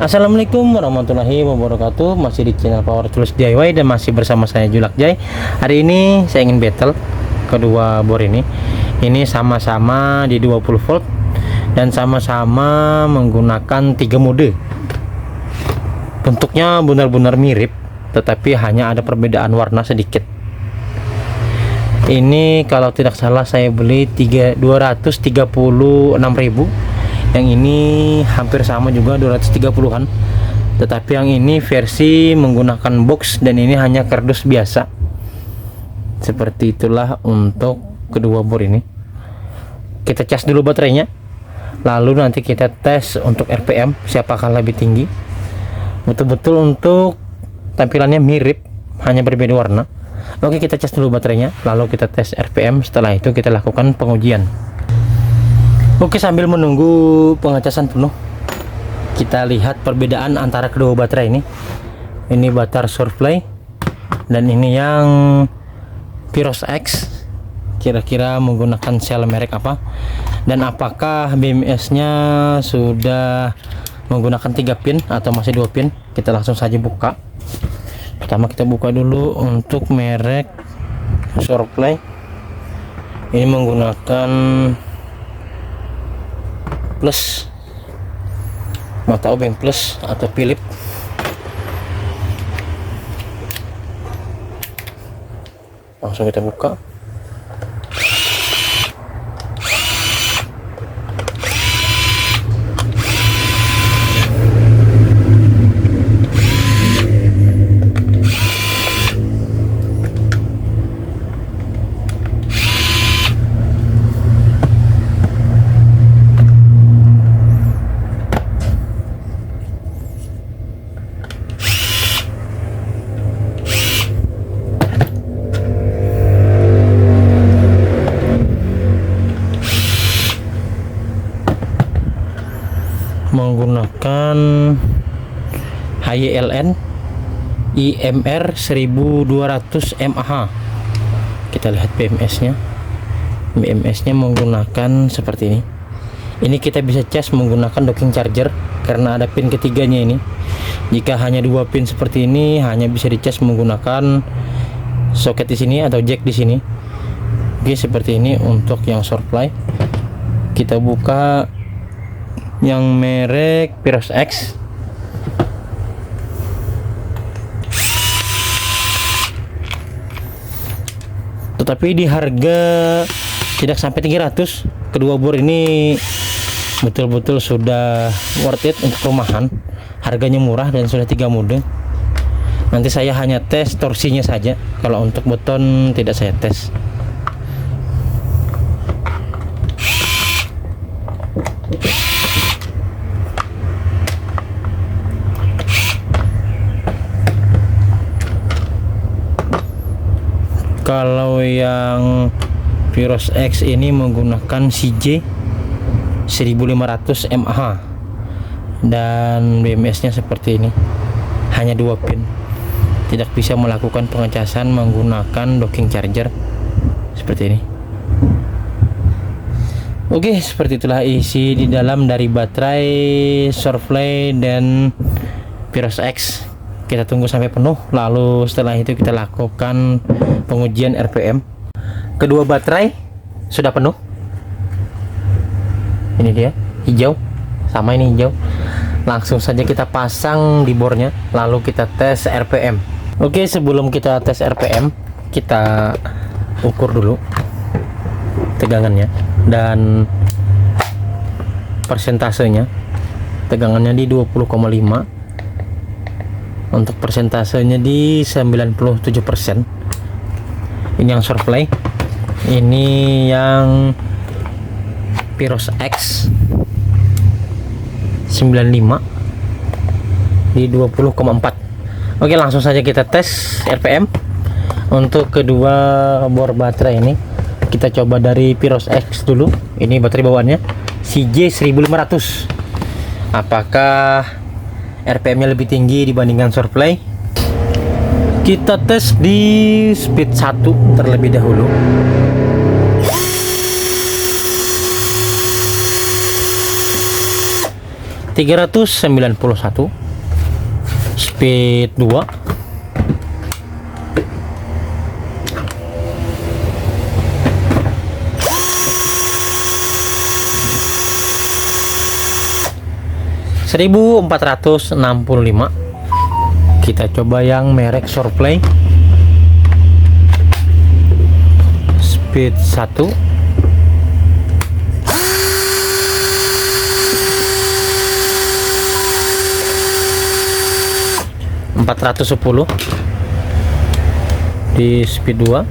Assalamualaikum warahmatullahi wabarakatuh. Masih di channel Power Tools DIY dan masih bersama saya Julak Jay. Hari ini saya ingin battle kedua bor ini. Ini sama-sama di 20 volt dan sama-sama menggunakan 3 mode. Bentuknya benar-benar mirip, tetapi hanya ada perbedaan warna sedikit. Ini kalau tidak salah saya beli 236.000. Yang ini hampir sama juga 230-an, tetapi yang ini versi menggunakan box dan ini hanya kardus biasa. Seperti itulah untuk kedua bor ini. Kita cas dulu baterainya, lalu nanti kita tes untuk RPM siapakah lebih tinggi. Betul-betul untuk tampilannya mirip, hanya berbeda warna. Oke, kita cas dulu baterainya, lalu kita tes RPM. Setelah itu kita lakukan pengujian. Oke, sambil menunggu pengecasan penuh, kita lihat perbedaan antara kedua baterai ini. Ini batar Surfly dan ini yang Pyros X. Kira-kira menggunakan sel merek apa, dan apakah BMS nya sudah menggunakan 3 pin atau masih 2 pin. Kita langsung saja buka. Pertama kita buka dulu untuk merek Surfly. Ini menggunakan plus, mau tahu bang plus atau Philip. Langsung kita buka. Menggunakan HYLN IMR 1200 mAh. Kita lihat BMS nya. BMS nya menggunakan seperti ini. Ini kita bisa cas menggunakan docking charger karena ada pin ketiganya ini. Jika hanya 2 pin seperti ini, hanya bisa dicas menggunakan soket di sini atau jack di sini. Oke, seperti ini untuk yang Surfly. Kita buka yang merek Pyros X. Tetapi di harga tidak sampai 300, kedua bor ini betul-betul sudah worth it untuk rumahan. Harganya murah dan sudah 3 mode. Nanti saya hanya tes torsinya saja, kalau untuk beton tidak saya tes. Kalau yang Pyros X ini menggunakan CJ 1500 mAh dan BMS nya seperti ini, hanya 2 pin, tidak bisa melakukan pengecasan menggunakan docking charger seperti ini. Oke, seperti itulah isi di dalam dari baterai Surfly dan Pyros X. Kita tunggu sampai penuh, lalu setelah itu kita lakukan pengujian RPM. Kedua baterai sudah penuh. Ini dia hijau, sama ini hijau. Langsung saja kita pasang di bornya, lalu kita tes RPM. Oke, sebelum kita tes RPM, kita ukur dulu tegangannya dan persentasenya. Tegangannya di 20,5. Untuk persentasenya di 97%. Ini yang Surfly. Ini yang Pyros X 95 di 20,4. Oke, langsung saja kita tes RPM. Untuk kedua bor baterai ini kita coba dari Pyros X dulu. Ini baterai bawaannya CJ 1500. Apakah RPM nya lebih tinggi dibandingkan Surfly? Kita tes di speed 1 terlebih dahulu. 391, speed 2. (1465). Kita coba yang merek Surfly, speed 1. (410) di speed 2.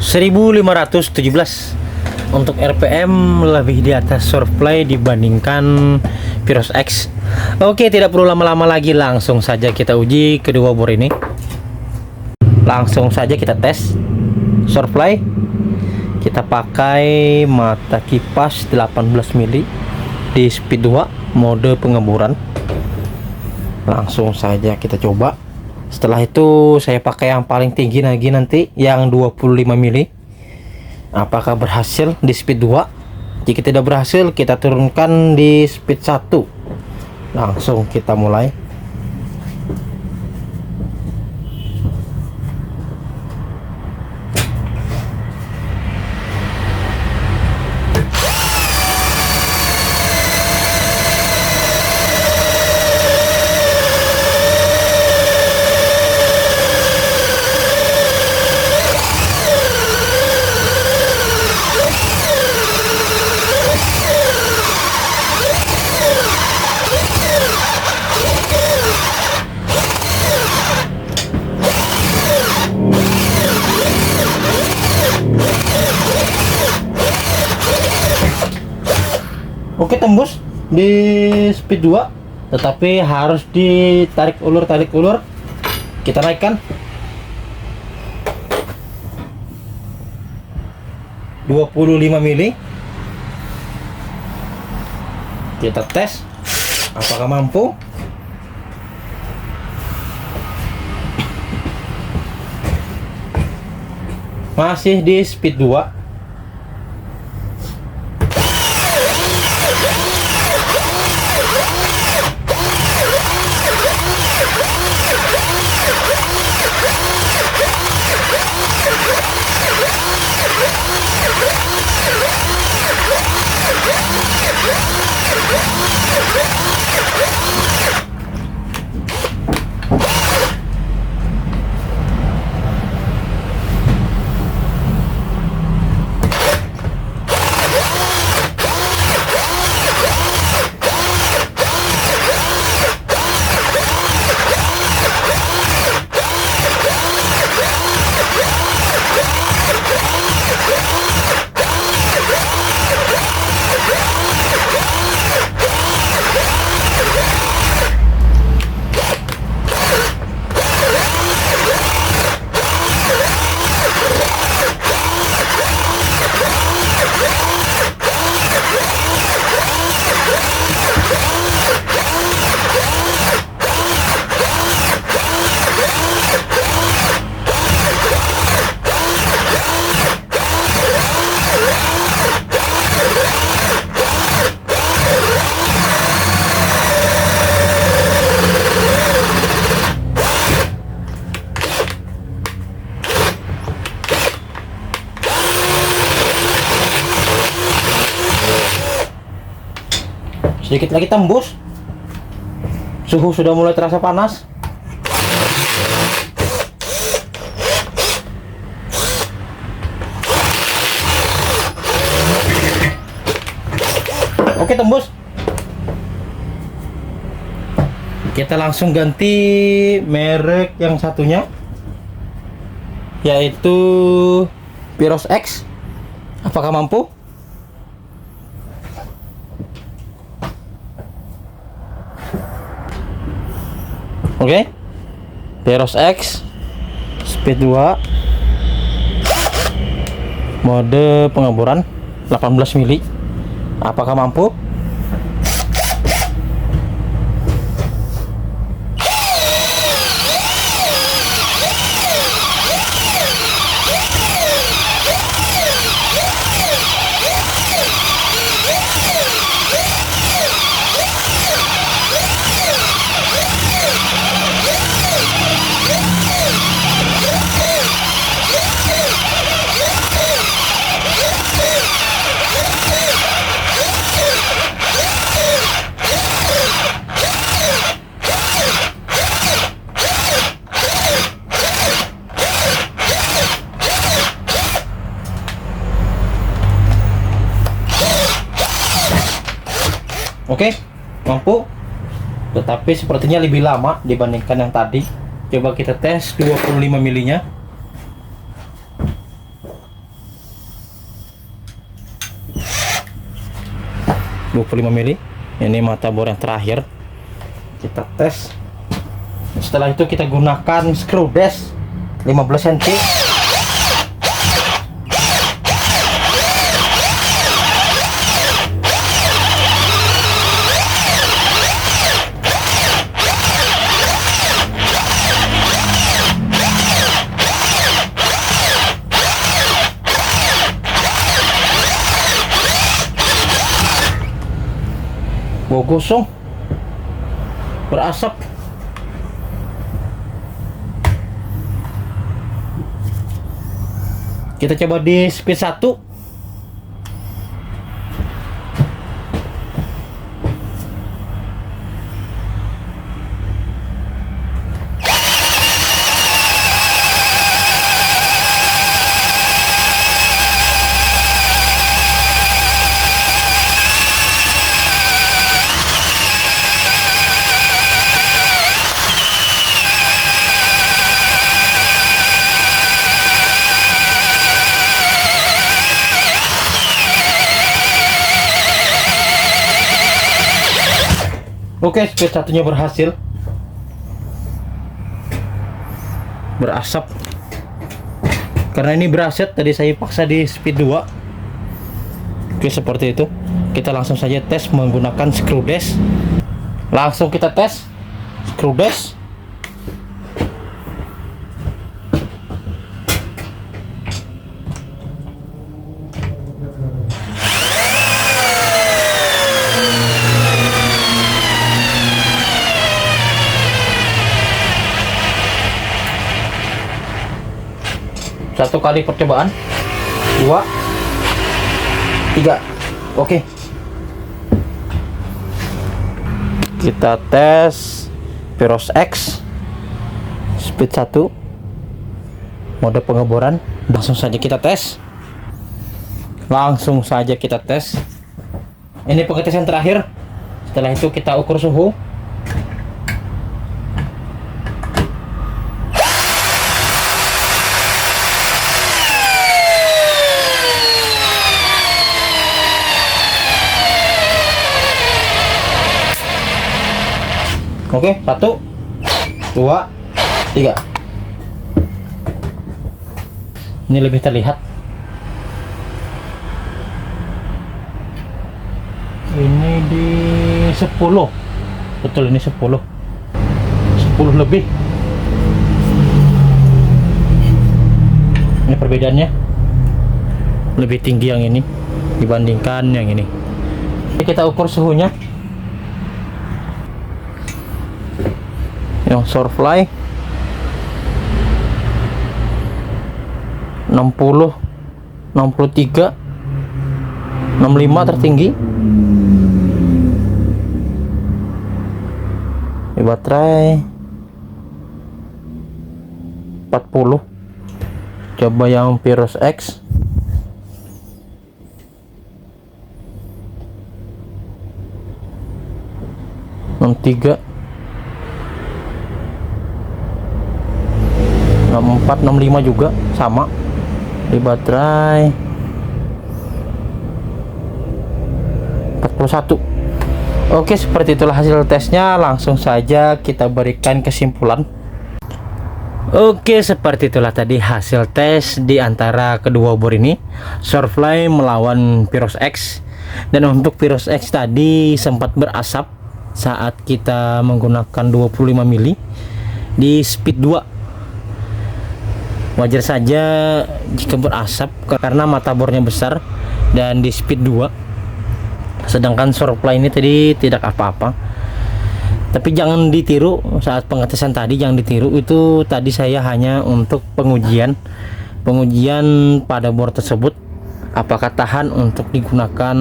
(1517). Untuk RPM lebih di atas Surfly dibandingkan Viros X. Oke, tidak perlu lama-lama lagi, langsung saja kita uji kedua bor ini. Langsung saja kita tes Surfly. Kita pakai mata kipas 18 mili di speed 2 mode pengeboran. Langsung saja kita coba. Setelah itu saya pakai yang paling tinggi lagi nanti, yang 25 mili. Apakah berhasil di speed 2? Jika tidak berhasil, kita turunkan di speed 1. Langsung kita mulai. Oke, tembus di speed 2, tetapi harus ditarik ulur. Kita naikkan 25 mili. Kita tes apakah mampu. Masih di speed 2. Sedikit lagi tembus. Suhu sudah mulai terasa panas. Oke, tembus. Kita langsung ganti merek yang satunya, yaitu Viros X. Apakah mampu? Oke, Viros X speed 2 mode pengeboran 18 mili. Apakah mampu? Oke, mampu. Tetapi sepertinya lebih lama dibandingkan yang tadi. Coba kita tes 25 milinya. mili. Ini mata bor yang terakhir. Kita tes. Setelah itu kita gunakan screw dash 15 cm. Bau gosong, berasap. Kita coba di speed 1. Oke, speed 1-nya berhasil. Berasap. Karena ini beraset, tadi saya paksa di speed 2. Oke, seperti itu. Kita langsung saja tes menggunakan screw dash. Langsung kita tes screw dash. Satu kali percobaan, 2, 3. Oke. Kita tes Piros X speed 1 mode pengeboran. Langsung saja kita tes. Ini pengetesan terakhir. Setelah itu kita ukur suhu. Oke, 1, 2, 3. Ini lebih terlihat. Ini di 10. Betul, ini 10. 10 lebih. Ini perbedaannya. Lebih tinggi yang ini dibandingkan yang ini. Jadi kita ukur suhunya. Yang Surefly 60, 63, 65 tertinggi. Di baterai 40. Coba yang Piros X. Yang 3, 64, 65 juga sama di baterai 41. Oke, seperti itulah hasil tesnya. Langsung saja kita berikan kesimpulan. Oke, seperti itulah tadi hasil tes di antara kedua bor ini, Surefly melawan Piros X. Dan untuk Piros X tadi sempat berasap saat kita menggunakan 25 mili di speed 2. Wajar saja jika berasap karena mata bornya besar dan di speed 2. Sedangkan Surefly ini tadi tidak apa-apa. Tapi jangan ditiru saat pengetesan tadi, jangan ditiru. Itu tadi saya hanya untuk pengujian pada bor tersebut apakah tahan untuk digunakan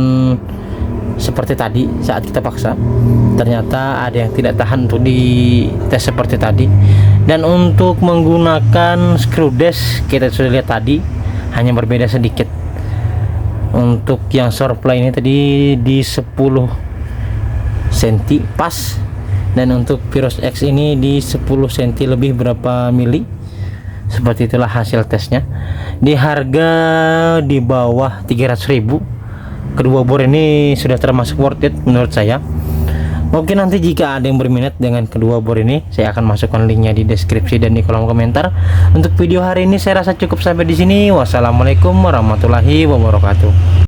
seperti tadi saat kita paksa. Ternyata ada yang tidak tahan untuk dites seperti tadi. Dan untuk menggunakan screw dash kita sudah lihat tadi hanya berbeda sedikit. Untuk yang Surefly ini tadi di 10 cm pas, dan untuk Virus X ini di 10 cm lebih berapa mili. Seperti itulah hasil tesnya. Di harga di bawah 300.000, kedua bor ini sudah termasuk worth it menurut saya. Oke, nanti jika ada yang berminat dengan kedua bor ini, saya akan masukkan linknya di deskripsi dan di kolom komentar. Untuk video hari ini saya rasa cukup sampai di sini. Wassalamualaikum warahmatullahi wabarakatuh.